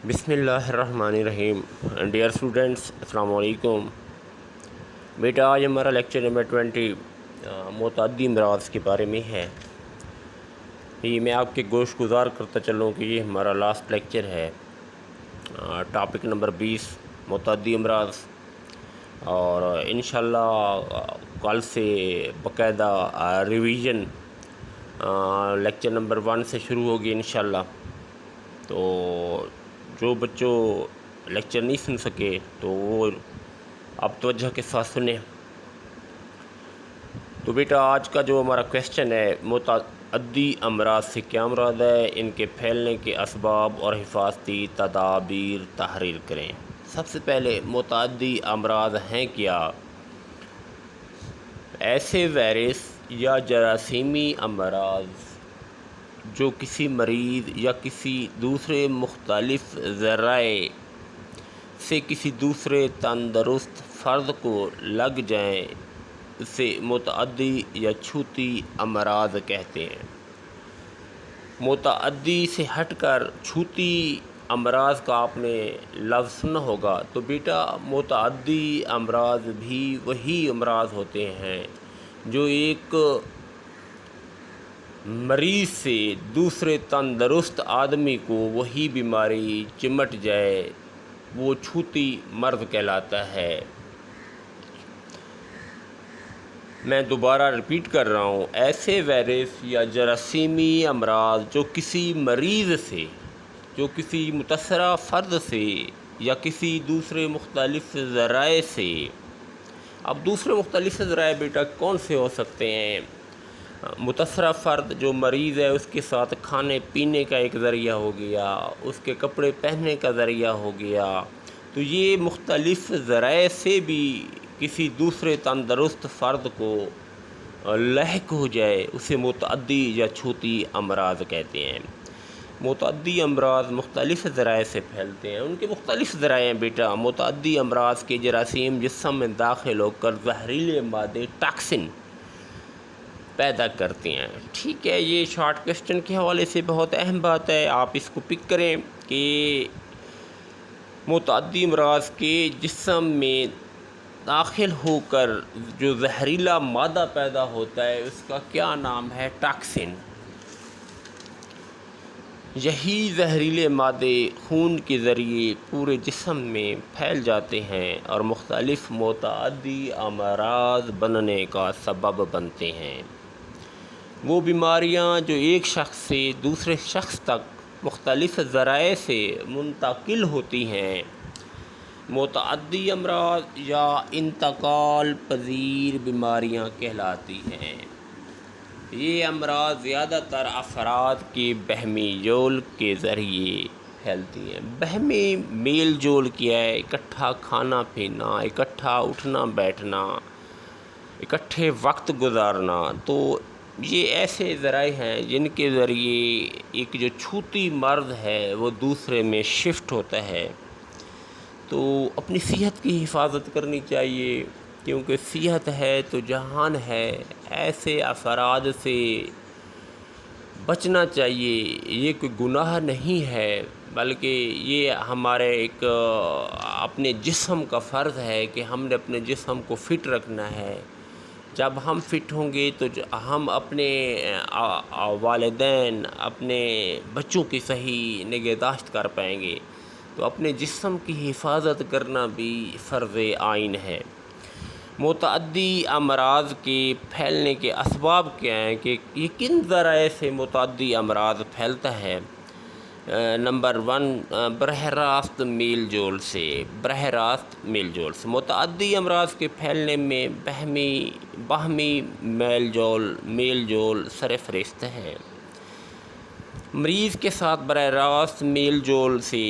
بسم اللہ الرحمن الرحیم۔ ڈیئر اسٹوڈنٹس، السلام علیکم۔ بیٹا آج ہمارا لیکچر نمبر 20 متعدی امراض کے بارے میں ہے۔ یہ میں آپ کے گوش گزار کرتا چلوں کہ یہ ہمارا لاسٹ لیکچر ہے۔ ٹاپک نمبر 20 متعدی امراض، اور انشاءاللہ کل سے باقاعدہ ریویژن لیکچر نمبر 1 سے شروع ہوگی انشاءاللہ۔ تو جو بچوں لیکچر نہیں سن سکے تو وہ آپ توجہ کے ساتھ سنیں۔ تو بیٹا آج کا جو ہمارا کویسچن ہے، متعدی امراض سے کیا مراد ہے، ان کے پھیلنے کے اسباب اور حفاظتی تدابیر تحریر کریں۔ سب سے پہلے متعدی امراض ہیں کیا؟ ایسے وائرس یا جراثیمی امراض جو کسی مریض یا کسی دوسرے مختلف ذرائع سے کسی دوسرے تندرست فرد کو لگ جائیں، اسے متعدی یا چھوتی امراض کہتے ہیں۔ متعدی سے ہٹ کر چھوتی امراض کا آپ نے لفظ سنا ہوگا، تو بیٹا متعدی امراض بھی وہی امراض ہوتے ہیں جو ایک مریض سے دوسرے تندرست آدمی کو وہی بیماری چمٹ جائے، وہ چھوتی مرض کہلاتا ہے۔ میں دوبارہ ریپیٹ کر رہا ہوں، ایسے وائرس یا جراثیمی امراض جو کسی مریض سے، جو کسی متاثرہ فرد سے یا کسی دوسرے مختلف ذرائع سے، اب دوسرے مختلف ذرائع بیٹا کون سے ہو سکتے ہیں؟ متاثرہ فرد جو مریض ہے اس کے ساتھ کھانے پینے کا ایک ذریعہ ہو گیا، اس کے کپڑے پہننے کا ذریعہ ہو گیا، تو یہ مختلف ذرائع سے بھی کسی دوسرے تندرست فرد کو لاحق ہو جائے، اسے متعدی یا چھوتی امراض کہتے ہیں۔ متعدی امراض مختلف ذرائع سے پھیلتے ہیں، ان کے مختلف ذرائع ہیں بیٹا۔ متعدی امراض کے جراثیم جسم میں داخل ہو کر زہریلے مادے ٹاکسن پیدا کرتے ہیں۔ ٹھیک ہے، یہ شارٹ کویسچن کے حوالے سے بہت اہم بات ہے، آپ اس کو پک کریں کہ متعدی امراض کے جسم میں داخل ہو کر جو زہریلا مادہ پیدا ہوتا ہے اس کا کیا نام ہے؟ ٹاکسن۔ یہی زہریلے مادے خون کے ذریعے پورے جسم میں پھیل جاتے ہیں اور مختلف متعدی امراض بننے کا سبب بنتے ہیں۔ وہ بیماریاں جو ایک شخص سے دوسرے شخص تک مختلف ذرائع سے منتقل ہوتی ہیں، متعدی امراض یا انتقال پذیر بیماریاں کہلاتی ہیں۔ یہ امراض زیادہ تر افراد کے بہمی جول کے ذریعے پھیلتی ہیں۔ بہمی میل جول کیا ہے؟ اکٹھا کھانا پینا، اکٹھا اٹھنا بیٹھنا، اکٹھے وقت گزارنا، تو یہ ایسے ذرائع ہیں جن کے ذریعے ایک جو چھوتی مرض ہے وہ دوسرے میں شفٹ ہوتا ہے۔ تو اپنی صحت کی حفاظت کرنی چاہیے، کیونکہ صحت ہے تو جہان ہے۔ ایسے افراد سے بچنا چاہیے، یہ کوئی گناہ نہیں ہے، بلکہ یہ ہمارے ایک اپنے جسم کا فرض ہے کہ ہم نے اپنے جسم کو فٹ رکھنا ہے۔ جب ہم فٹ ہوں گے تو ہم اپنے والدین، اپنے بچوں کی صحیح نگہداشت کر پائیں گے۔ تو اپنے جسم کی حفاظت کرنا بھی فرض عین ہے۔ متعدی امراض کے پھیلنے کے اسباب کیا ہیں کہ یہ کن ذرائع سے متعدی امراض پھیلتا ہے؟ نمبر 1، براہ راست میل جول سے۔ براہ راست میل جول سے متعدی امراض کے پھیلنے میں باہمی میل جول سرفہرست ہے۔ مریض کے ساتھ براہ راست میل جول سے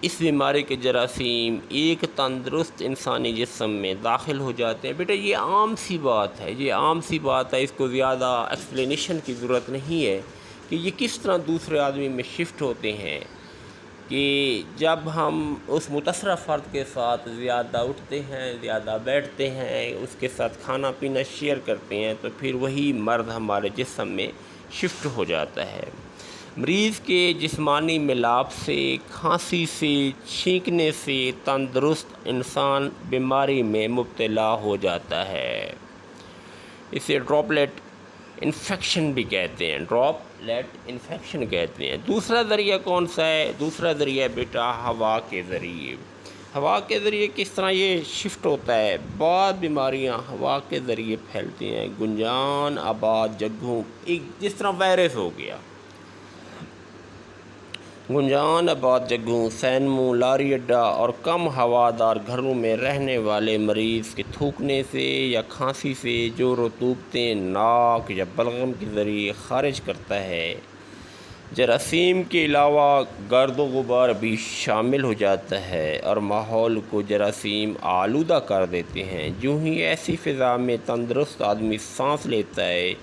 اس بیماری کے جراثیم ایک تندرست انسانی جسم میں داخل ہو جاتے ہیں۔ بیٹا یہ عام سی بات ہے، یہ عام سی بات ہے، اس کو زیادہ ایکسپلینیشن کی ضرورت نہیں ہے کہ یہ کس طرح دوسرے آدمی میں شفٹ ہوتے ہیں، کہ جب ہم اس متاثرہ فرد کے ساتھ زیادہ اٹھتے ہیں، زیادہ بیٹھتے ہیں، اس کے ساتھ کھانا پینا شیئر کرتے ہیں، تو پھر وہی مرض ہمارے جسم میں شفٹ ہو جاتا ہے۔ مریض کے جسمانی ملاپ سے، کھانسی سے، چھینکنے سے تندرست انسان بیماری میں مبتلا ہو جاتا ہے۔ اسے ڈراپلیٹ انفیکشن بھی کہتے ہیں، ڈراپلیٹ انفیکشن کہتے ہیں۔ دوسرا ذریعہ کون سا ہے؟ دوسرا ذریعہ بیٹا ہوا کے ذریعے۔ ہوا کے ذریعے کس طرح یہ شفٹ ہوتا ہے؟ بعض بیماریاں ہوا کے ذریعے پھیلتی ہیں۔ گنجان آباد جگہوں، ایک جس طرح وائرس ہو گیا، گنجان آباد جگہوں، سینموں، لاری اڈا اور کم ہوادار گھروں میں رہنے والے مریض کے تھوکنے سے یا کھانسی سے جو رطوبتیں ناک یا بلغم کے ذریعے خارج کرتا ہے، جراثیم کے علاوہ گرد و غبار بھی شامل ہو جاتا ہے اور ماحول کو جراثیم آلودہ کر دیتے ہیں۔ جو ہی ایسی فضا میں تندرست آدمی سانس لیتا ہے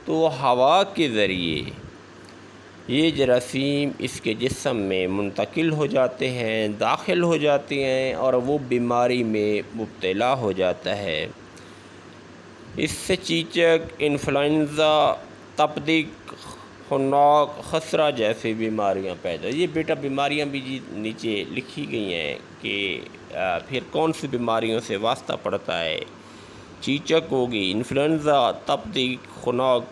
تو ہوا کے ذریعے یہ جراثیم اس کے جسم میں منتقل ہو جاتے ہیں، داخل ہو جاتے ہیں اور وہ بیماری میں مبتلا ہو جاتا ہے۔ اس سے چیچک، انفلوئنزا، تپدق، خناق، خسرہ جیسی بیماریاں پیدا۔ یہ بیٹا بیماریاں بھی جی نیچے لکھی گئی ہیں کہ پھر کون سی بیماریوں سے واسطہ پڑتا ہے۔ چیچک ہوگی، انفلوئنزا، تپدق، خناق،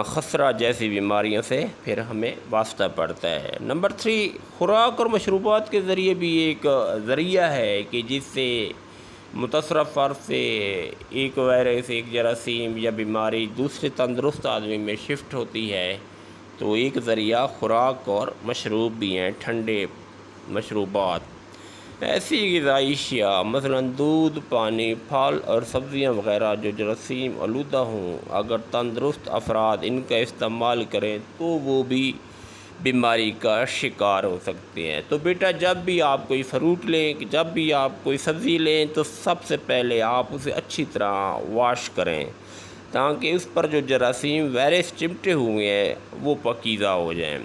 خسرہ جیسی بیماریوں سے پھر ہمیں واسطہ پڑتا ہے۔ نمبر 3، خوراک اور مشروبات کے ذریعے بھی ایک ذریعہ ہے کہ جس سے متاثرہ فرد سے ایک وائرس، ایک جراثیم یا بیماری دوسرے تندرست آدمی میں شفٹ ہوتی ہے، تو ایک ذریعہ خوراک اور مشروب بھی ہیں، ٹھنڈے مشروبات۔ ایسی غذائی اشیاء مثلاً دودھ، پانی، پھل اور سبزیاں وغیرہ جو جراثیم آلودہ ہوں، اگر تندرست افراد ان کا استعمال کریں تو وہ بھی بیماری کا شکار ہو سکتے ہیں۔ تو بیٹا جب بھی آپ کوئی فروٹ لیں، جب بھی آپ کوئی سبزی لیں تو سب سے پہلے آپ اسے اچھی طرح واش کریں تاکہ اس پر جو جراثیم وائرس چمٹے ہوئے ہیں وہ پاکیزہ ہو جائیں،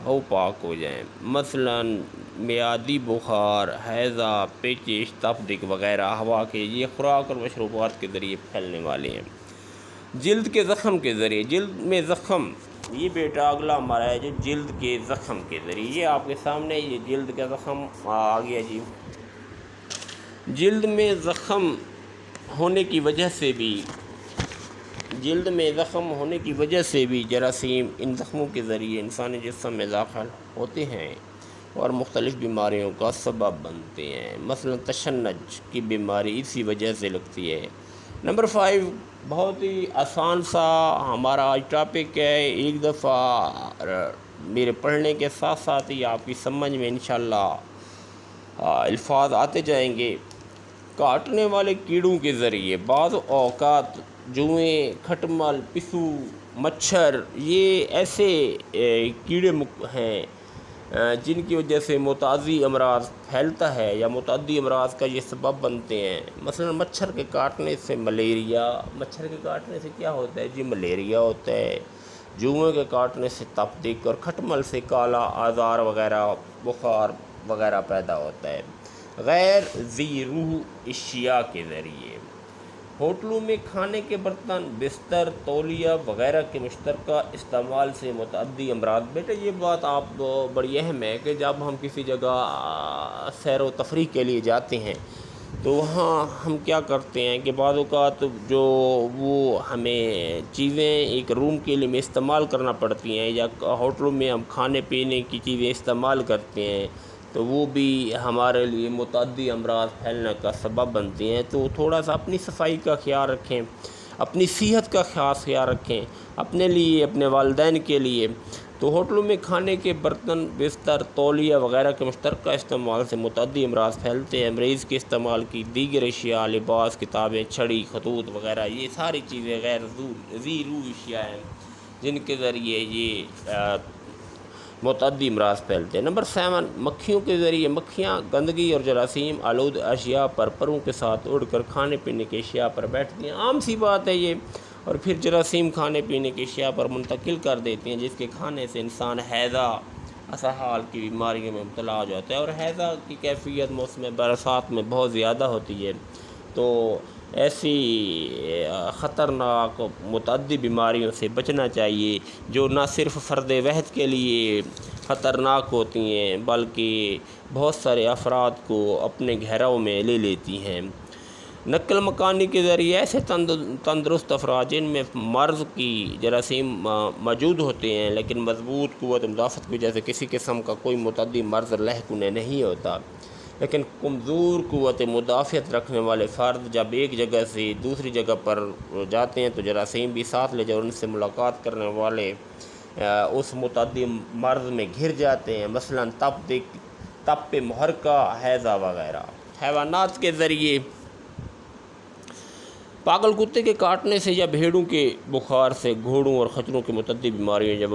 وہ پاک ہو جائیں۔ مثلاً میعادی بخار، ہیضہ، پیچش، تپدق وغیرہ ہوا کے یہ خوراک اور مشروبات کے ذریعے پھیلنے والے ہیں۔ جلد کے زخم کے ذریعے، جلد میں زخم، یہ بیٹا اگلا ہمارا ہے جو جلد کے زخم کے ذریعے، یہ آپ کے سامنے یہ جلد کا زخم آ گیا جی۔ جلد میں زخم ہونے کی وجہ سے بھی، جلد میں زخم ہونے کی وجہ سے بھی جراثیم ان زخموں کے ذریعے انسانی جسم میں داخل ہوتے ہیں اور مختلف بیماریوں کا سبب بنتے ہیں۔ مثلا تشنج کی بیماری اسی وجہ سے لگتی ہے۔ نمبر 5، بہت ہی آسان سا ہمارا آج ٹاپک ہے، ایک دفعہ میرے پڑھنے کے ساتھ ساتھ ہی آپ کی سمجھ میں انشاءاللہ الفاظ آتے جائیں گے۔ کاٹنے والے کیڑوں کے ذریعے بعض اوقات جوئیں، کھٹمل، پسو، مچھر، یہ ایسے کیڑے ہیں جن کی وجہ سے متعدی امراض پھیلتا ہے یا متعدی امراض کا یہ سبب بنتے ہیں۔ مثلا مچھر کے کاٹنے سے ملیریا، مچھر کے کاٹنے سے کیا ہوتا ہے جی؟ ملیریا ہوتا ہے۔ جوئیں کے کاٹنے سے تپدق اور کھٹمل سے کالا آزار وغیرہ، بخار وغیرہ پیدا ہوتا ہے۔ غیر ذی روح اشیاء کے ذریعے ہوٹلوں میں کھانے کے برتن، بستر، تولیہ وغیرہ کے مشترکہ استعمال سے متعدی امراض۔ بیٹا یہ بات آپ بڑی اہم ہے کہ جب ہم کسی جگہ سیر و تفریح کے لیے جاتے ہیں تو وہاں ہم کیا کرتے ہیں کہ بعض اوقات جو وہ ہمیں چیزیں ایک روم کے لیے استعمال کرنا پڑتی ہیں یا ہوٹلوں میں ہم کھانے پینے کی چیزیں استعمال کرتے ہیں تو وہ بھی ہمارے لیے متعدی امراض پھیلنے کا سبب بنتی ہیں۔ تو تھوڑا سا اپنی صفائی کا خیال رکھیں، اپنی صحت کا خاص خیال رکھیں، اپنے لیے، اپنے والدین کے لیے۔ تو ہوٹلوں میں کھانے کے برتن، بستر، تولیہ وغیرہ کے مشترکہ استعمال سے متعدی امراض پھیلتے ہیں۔ مریض کے استعمال کی دیگر اشیاء، لباس، کتابیں، چھڑی، خطوط وغیرہ، یہ ساری چیزیں غیر ذی روح اشیاء ہیں جن کے ذریعے یہ متعدی امراض پھیلتے ہیں۔ نمبر 7، مکھیوں کے ذریعے۔ مکھیاں گندگی اور جراثیم آلود اشیاء پر پروں کے ساتھ اڑ کر کھانے پینے کی اشیاء پر بیٹھتی ہیں، عام سی بات ہے یہ، اور پھر جراثیم کھانے پینے کی اشیاء پر منتقل کر دیتی ہیں جس کے کھانے سے انسان ہیضہ، اسہال کی بیماریوں میں مبتلا ہو جاتا ہے۔ اور ہیضہ کی کیفیت موسم برسات میں بہت زیادہ ہوتی ہے، تو ایسی خطرناک متعدی بیماریوں سے بچنا چاہیے جو نہ صرف فرد واحد کے لیے خطرناک ہوتی ہیں بلکہ بہت سارے افراد کو اپنے گھیراؤں میں لے لیتی ہیں۔ نقل مکانی کے ذریعے ایسے تندرست افراد جن میں مرض کی جراثیم موجود ہوتے ہیں لیکن مضبوط قوت مدافعت کی وجہ سے کسی قسم کا کوئی متعدی مرض لاحق انہیں نہیں ہوتا، لیکن کمزور قوت مدافعت رکھنے والے فرد جب ایک جگہ سے دوسری جگہ پر جاتے ہیں تو جراثیم بھی ساتھ لے جائے اور ان سے ملاقات کرنے والے اس متعدی مرض میں گھر جاتے ہیں، مثلاً تپ محرکہ، ہیضہ وغیرہ۔ حیوانات کے ذریعے پاگل کتے کے کاٹنے سے یا بھیڑوں کے بخار سے گھوڑوں اور خچروں کی متعدی بیماریوں یا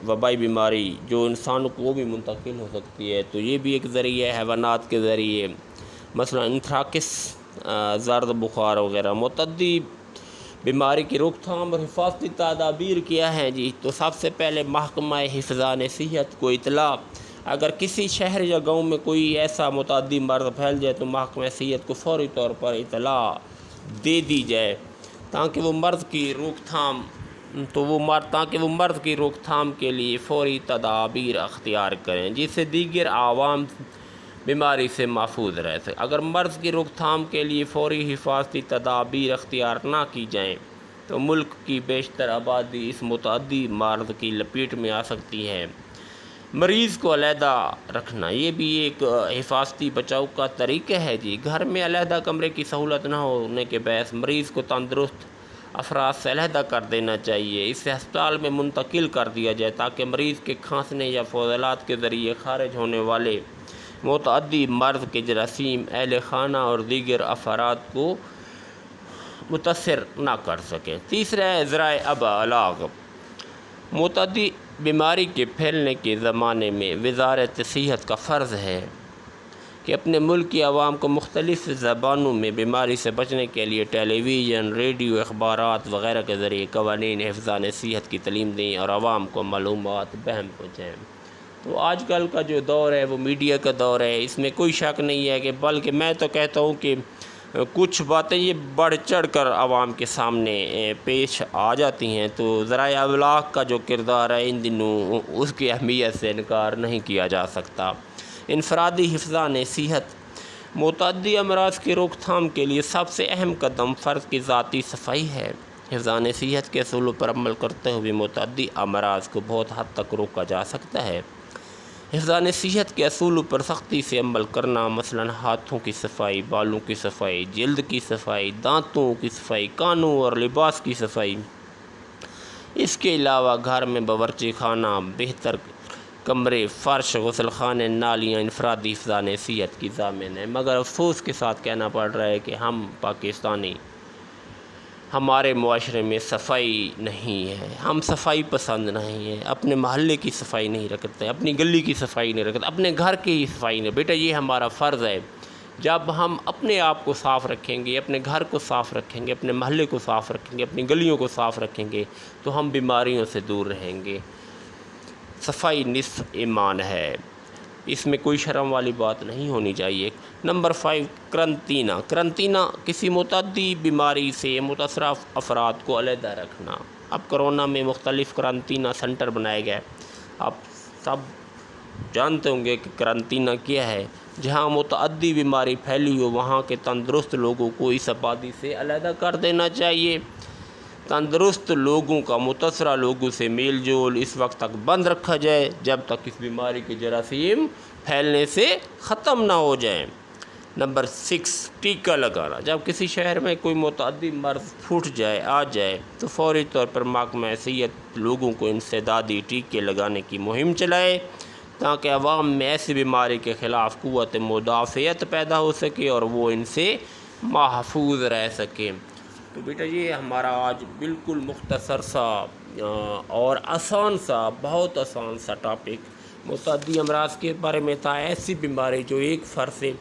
وبائی بیماری جو انسانوں کو بھی منتقل ہو سکتی ہے، تو یہ بھی ایک ذریعہ ہے حیوانات کے ذریعے، مثلا انتھراکس، زرد بخار وغیرہ۔ متعدی بیماری کی روک تھام اور حفاظتی تدابیر کیا ہیں جی؟ تو سب سے پہلے محکمہ حفظان صحت کو اطلاع، اگر کسی شہر یا گاؤں میں کوئی ایسا متعدی مرض پھیل جائے تو محکمہ صحت کو فوری طور پر اطلاع دے دی جائے تاکہ وہ مرض کی روک تھام کے لیے فوری تدابیر اختیار کریں جس سے دیگر عوام بیماری سے محفوظ رہ سکے۔ اگر مرض کی روک تھام کے لیے فوری حفاظتی تدابیر اختیار نہ کی جائیں تو ملک کی بیشتر آبادی اس متعدی مرض کی لپیٹ میں آ سکتی ہے۔ مریض کو علیحدہ رکھنا یہ بھی ایک حفاظتی بچاؤ کا طریقہ ہے جی۔ گھر میں علیحدہ کمرے کی سہولت نہ ہونے کے باعث مریض کو تندرست افراد سے علیحدہ کر دینا چاہیے، اسے ہسپتال میں منتقل کر دیا جائے تاکہ مریض کے کھانسنے یا فضلات کے ذریعے خارج ہونے والے متعدی مرض کے جراثیم اہل خانہ اور دیگر افراد کو متاثر نہ کر سکیں۔ تیسرا ہے ذرائع ابلاغ۔ متعدی بیماری کے پھیلنے کے زمانے میں وزارت صحت کا فرض ہے کہ اپنے ملک کی عوام کو مختلف زبانوں میں بیماری سے بچنے کے لیے ٹیلی ویژن، ریڈیو، اخبارات وغیرہ کے ذریعے قوانین حفظان صحت کی تعلیم دیں اور عوام کو معلومات بہم پہنچائیں۔ تو آج کل کا جو دور ہے وہ میڈیا کا دور ہے، اس میں کوئی شک نہیں ہے کہ بلکہ میں تو کہتا ہوں کہ کچھ باتیں یہ بڑھ چڑھ کر عوام کے سامنے پیش آ جاتی ہیں، تو ذرائع ابلاغ کا جو کردار ہے ان دنوں اس کی اہمیت سے انکار نہیں کیا جا سکتا۔ انفرادی حفظان صحت۔ متعدی امراض کی روک تھام کے لیے سب سے اہم قدم فرد کی ذاتی صفائی ہے۔ حفظان صحت کے اصولوں پر عمل کرتے ہوئے متعدی امراض کو بہت حد تک روکا جا سکتا ہے۔ حفظان صحت کے اصولوں پر سختی سے عمل کرنا، مثلاً ہاتھوں کی صفائی، بالوں کی صفائی، جلد کی صفائی، دانتوں کی صفائی، کانوں اور لباس کی صفائی۔ اس کے علاوہ گھر میں باورچی خانہ، بہتر کمرے، فرش، غسل خانے، نالیاں انفرادی حفظان صحت کی ضامن ہیں، مگر افسوس کے ساتھ کہنا پڑ رہا ہے کہ ہم پاکستانی ہمارے معاشرے میں صفائی نہیں ہے، ہم صفائی پسند نہیں ہیں، اپنے محلے کی صفائی نہیں رکھتے، اپنی گلی کی صفائی نہیں رکھتے، اپنے گھر کی ہی صفائی نہیں۔ بیٹا یہ ہمارا فرض ہے، جب ہم اپنے آپ کو صاف رکھیں گے، اپنے گھر کو صاف رکھیں گے، اپنے محلے کو صاف رکھیں گے، اپنی گلیوں کو صاف رکھیں گے تو ہم بیماریوں سے دور رہیں گے۔ صفائی نصف ایمان ہے، اس میں کوئی شرم والی بات نہیں ہونی چاہیے۔ نمبر 5، قرنطینہ۔ قرنطینہ کسی متعدی بیماری سے متاثرہ افراد کو علیحدہ رکھنا۔ اب کرونا میں مختلف قرنطینہ سینٹر بنائے گئے، آپ سب جانتے ہوں گے کہ قرنطینہ کیا ہے۔ جہاں متعدی بیماری پھیلی ہو وہاں کے تندرست لوگوں کو اس آبادی سے علیحدہ کر دینا چاہیے۔ تندرست لوگوں کا متاثرہ لوگوں سے میل جول اس وقت تک بند رکھا جائے جب تک اس بیماری کے جراثیم پھیلنے سے ختم نہ ہو جائیں۔ نمبر 6، ٹیکہ لگانا۔ جب کسی شہر میں کوئی متعدی مرض پھوٹ جائے آ جائے تو فوری طور پر محکمہ صحت لوگوں کو انسدادی ٹیکے لگانے کی مہم چلائے تاکہ عوام میں ایسی بیماری کے خلاف قوت مدافعت پیدا ہو سکے اور وہ ان سے محفوظ رہ سکیں۔ تو بیٹا یہ ہمارا آج بالکل مختصر سا اور آسان سا، بہت آسان سا ٹاپک متعدی امراض کے بارے میں تھا۔ ایسی بیماری جو ایک فرد سے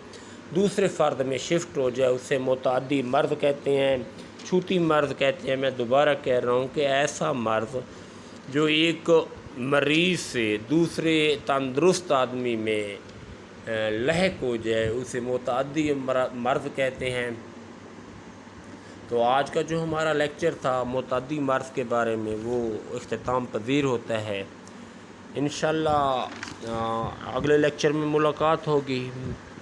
دوسرے فرد میں شفٹ ہو جائے اسے متعدی مرض کہتے ہیں، چھوٹی مرض کہتے ہیں۔ میں دوبارہ کہہ رہا ہوں کہ ایسا مرض جو ایک مریض سے دوسرے تندرست آدمی میں لاحق ہو جائے اسے متعدی مرض کہتے ہیں۔ تو آج کا جو ہمارا لیکچر تھا متعدی مرض کے بارے میں وہ اختتام پذیر ہوتا ہے۔ انشاءاللہ اگلے لیکچر میں ملاقات ہوگی،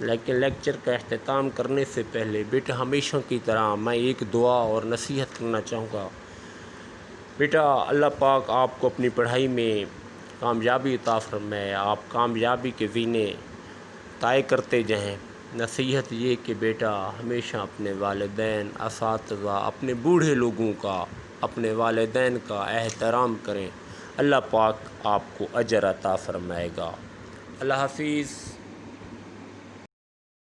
لیکن لیکچر کا اختتام کرنے سے پہلے بیٹا ہمیشہ کی طرح میں ایک دعا اور نصیحت کرنا چاہوں گا۔ بیٹا اللہ پاک آپ کو اپنی پڑھائی میں کامیابی عطا فرمائے، آپ کامیابی کے زینے طے کرتے جائیں۔ نصیحت یہ کہ بیٹا ہمیشہ اپنے والدین، اساتذہ، اپنے بوڑھے لوگوں کا، اپنے والدین کا احترام کریں، اللہ پاک آپ کو اجر عطا فرمائے گا۔ اللہ حافظ۔